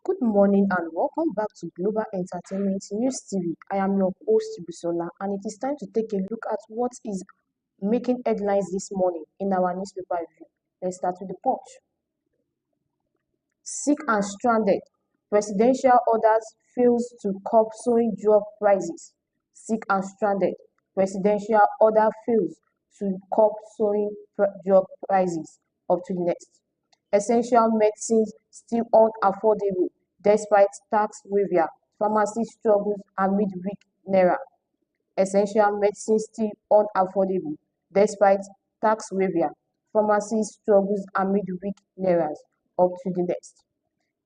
Good morning and welcome back to Global Entertainment News TV. I am your host Bisola, and it is time to take a look at what is making headlines this morning in our newspaper review. Let's start with the Punch. Sick and stranded. Presidential orders fails to curb soaring drug prices. Sick and stranded. Presidential order fails to curb soaring drug prices. Up to the next. Essential medicines still unaffordable despite tax waiver. Pharmacy struggles amid weak naira. Essential medicines still unaffordable despite tax waiver. Pharmacy struggles amid weak naira. Up to the next.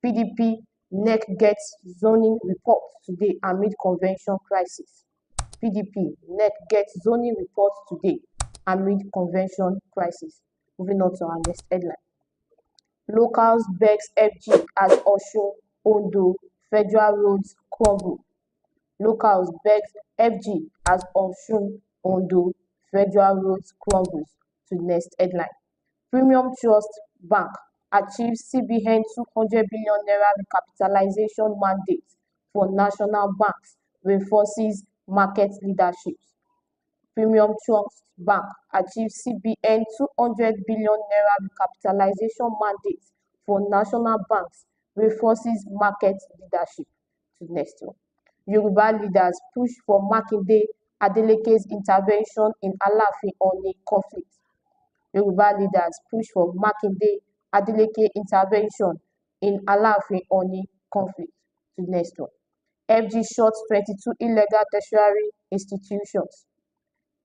PDP NEC gets zoning report today amid convention crisis. PDP NEC gets zoning report today amid convention crisis. Moving on to our next headline. Locals begs FG as Osun, Ondo federal roads crumble. Locals begs FG as Osun, Ondo federal roads crumbles. To the next headline. Premium Trust Bank achieves CBN 200 billion naira recapitalization mandate for national banks, reinforces market leadership. Premium Trust Bank achieves CBN 200 billion naira recapitalization mandate for national banks, reinforces market leadership. To the next one. Yoruba leaders push for Makinde Adeleke's intervention in Alaafin Ooni conflict. Yoruba leaders push for Makinde Adeleke intervention in Alaafin Ooni conflict. To the next one. FG shuts 22 illegal tertiary institutions.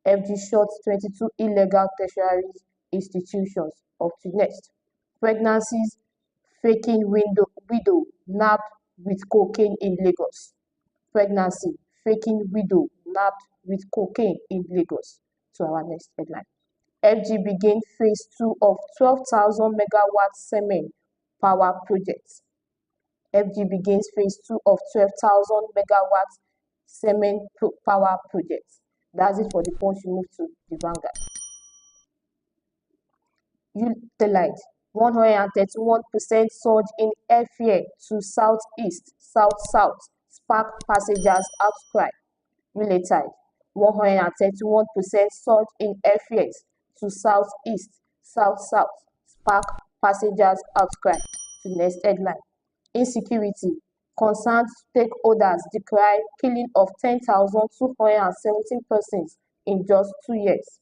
FG shuts 22 illegal tertiary institutions. Up to next. Pregnancies faking widow nabbed with cocaine in Lagos. Pregnancy faking widow nabbed with cocaine in Lagos. To our next headline. FG begin phase 2 of 12,000 megawatt cement power project. FG begins phase 2 of 12,000 megawatt cement power project. That's it for the Punch. We move to the Vanguard. Utilite 131% surge in airfare to southeast, south-south, spark passengers outcry. Utilite 131% surge in airfares to southeast, south-south, spark passengers outcry. To the next headline. Insecurity. Concerned stakeholders decry killing of 10,217 persons in just 2 years.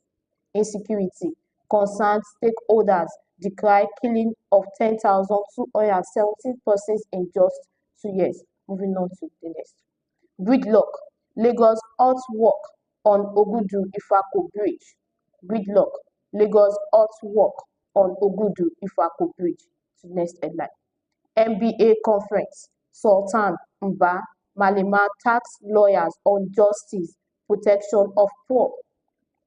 Insecurity. Concerned stakeholders decry killing of 10,217 persons in just 2 years. Moving on to the next. Gridlock. Lagos halt work on Ogudu-Ifako Bridge. Gridlock. Lagos halt work on Ogudu-Ifako Bridge. To the next headline. NBA conference. Sultan Mba Malema tax lawyers on justice, protection of poor.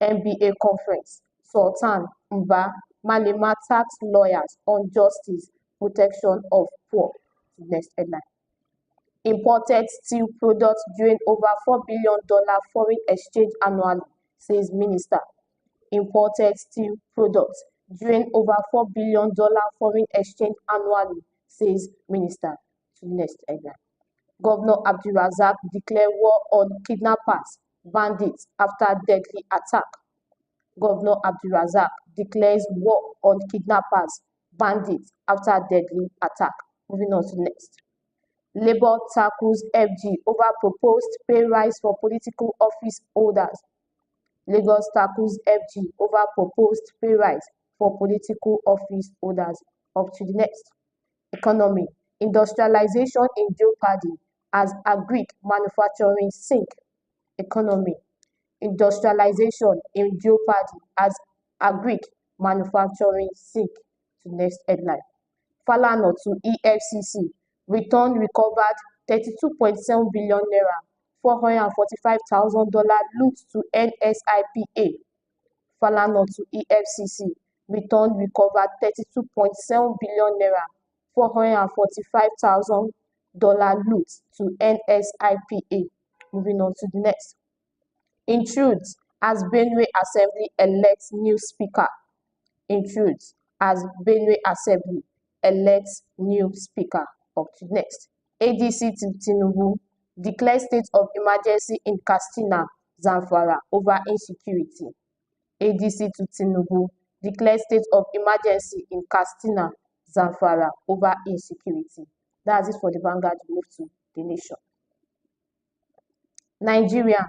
NBA conference. Sultan Mba Malema tax lawyers on justice, protection of poor. To the next headline. Imported steel products drain over $4 billion foreign exchange annually, says Minister. Imported steel products drain over $4 billion foreign exchange annually, says Minister. To the next headline. Governor Abdulrazak declared war on kidnappers, bandits after deadly attack. Governor Abdulrazak declares war on kidnappers, bandits after deadly attack. Moving on to the next. Labour tackles FG over proposed pay rise for political office holders. Lagos tackles FG over proposed pay rise for political office holders. Up to the next. Economy. Industrialization in jeopardy as agric manufacturing sink. Economy. Industrialization in jeopardy as agric manufacturing sink. To the next headline. Falana to EFCC. Return recovered 32.7 billion naira, $445,000 loot to NSIPA. Falana to EFCC. Return recovered 32.7 billion naira, $445,000 loot to NSIPA. Moving on to the next. Intrudes as Benue Assembly elects new speaker. Intrudes as Benue Assembly elects new speaker. Up to next. ADC to Tinubu declares state of emergency in Katsina, Zamfara over insecurity. ADC to Tinubu declares state of emergency in Katsina, Zamfara over insecurity. That's it for the Vanguard. Move to the Nation. Nigeria,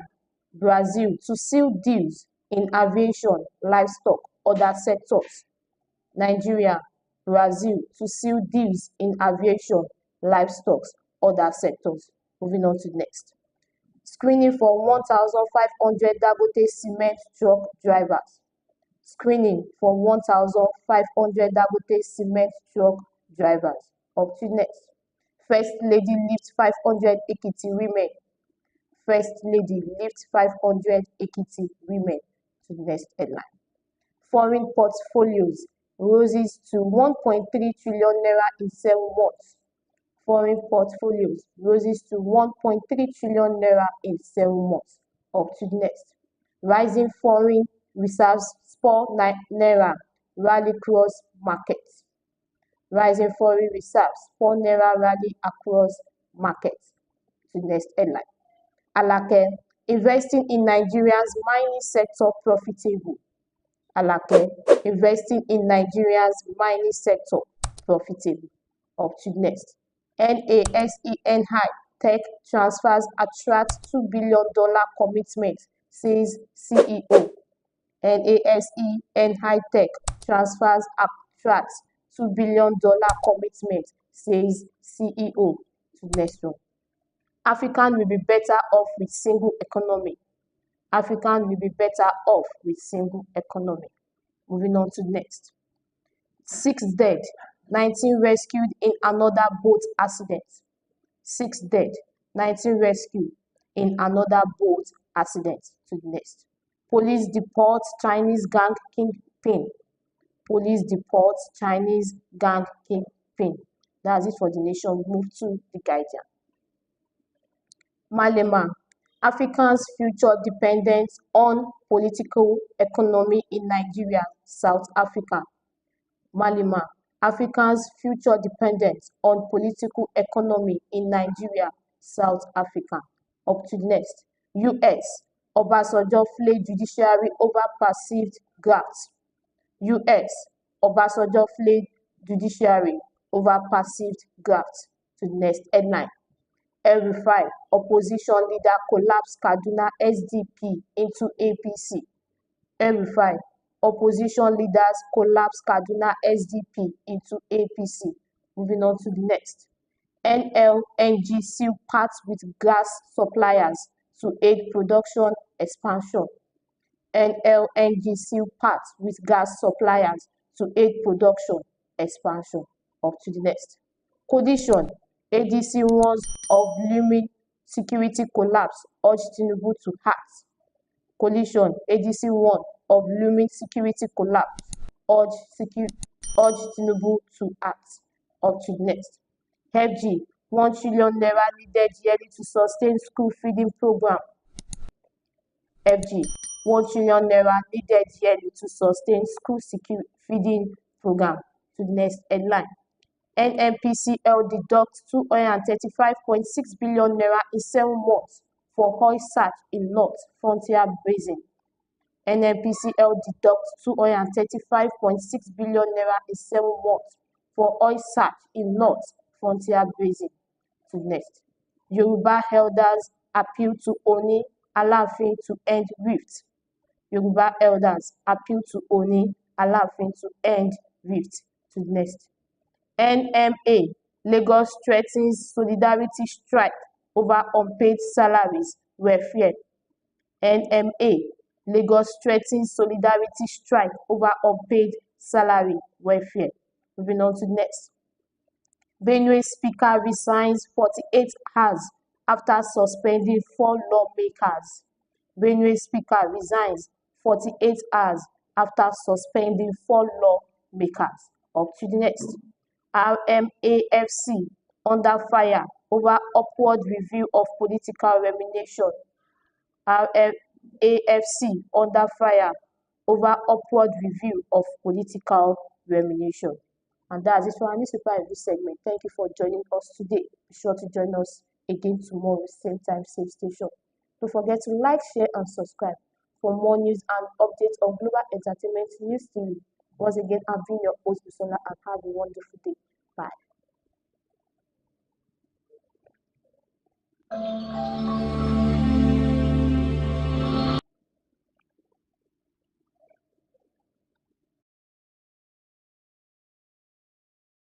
Brazil to seal deals in aviation, livestock, other sectors. Nigeria, Brazil to seal deals in aviation, livestock, other sectors. Moving on to next. Screening for 1,500 Dangote cement truck drivers. Screening for 1,500 Dangote cement truck drivers. Up to next. First Lady lifts 500 Ekiti women. First Lady lifts 500 Ekiti women. To the next headline. Foreign portfolios roses to 1.3 trillion naira in 7 months. Foreign portfolios roses to 1.3 trillion naira in 7 months. Up to the next. Rising foreign reserves spur naira rally across markets. Rising foreign reserves spur naira rally across markets. To the next headline. Alake, investing in Nigeria's mining sector profitable. Alake, investing in Nigeria's mining sector profitable. Up to next. NASEN High Tech transfers attract $2 billion commitment, says CEO. NASEN High Tech transfers attract $2 billion commitment, says CEO. To next one. African will be better off with single economy. African will be better off with single economy. Moving on to next. 6 dead, 19 rescued in another boat accident. 6 dead, 19 rescued in another boat accident. To the next. Police deport Chinese gang kingpin. Police deport Chinese gang kingpin. That's it for the Nation. Move to the Guardian. Malema, Africans' future dependence on political economy in Nigeria, South Africa. Malema, Africans' future dependence on political economy in Nigeria, South Africa. Up to next. US, Obasanjo fled judiciary over perceived graft. US, Obasanjo fled judiciary over perceived graft. To the next headline. El-Rufai, opposition leader collapsed Kaduna SDP into APC. El-Rufai, opposition leaders collapsed Kaduna SDP into APC. Moving on to the next. NLNG seal parts with gas suppliers to aid production expansion. NLNG seal parts with gas suppliers to aid production expansion. Up to the next. Coalition, ADC warns of looming security collapse, urge Tinubu to act. Coalition, ADC warns of looming security collapse, urge Tinubu to act. Up to next. FG, 1 trillion naira needed yearly to sustain school feeding program. FG, 1 trillion naira needed yearly to sustain school feeding program. To the next headline. NNPCL deducts 235.6 billion naira in 7 months for oil search in North Frontier Basin. NNPCL deducts 235.6 billion naira in 7 months for oil search in North Frontier Basin. To next. Yoruba elders appeal to Oni Alaafin to end rift. Yoruba elders appeal to Oni Alaafin to end rift. To next. NMA, Lagos threatens solidarity strike over unpaid salaries welfare. NMA, Lagos threatens solidarity strike over unpaid salary welfare. Moving on to next. Benue Speaker resigns 48 hours after suspending 4 lawmakers. Benue Speaker resigns 48 hours after suspending 4 lawmakers. Up to the next. RMAFC under fire over upward review of political remuneration. RMAFC under fire over upward review of political remuneration. And that's it for our newspaper review segment. Thank you for joining us today. Be sure to join us again tomorrow, same time, same station. Don't forget to like, share, and subscribe for more news and updates on Global Entertainment News TV. Once again, I've been your host, Bisola, and have a wonderful day. Bye.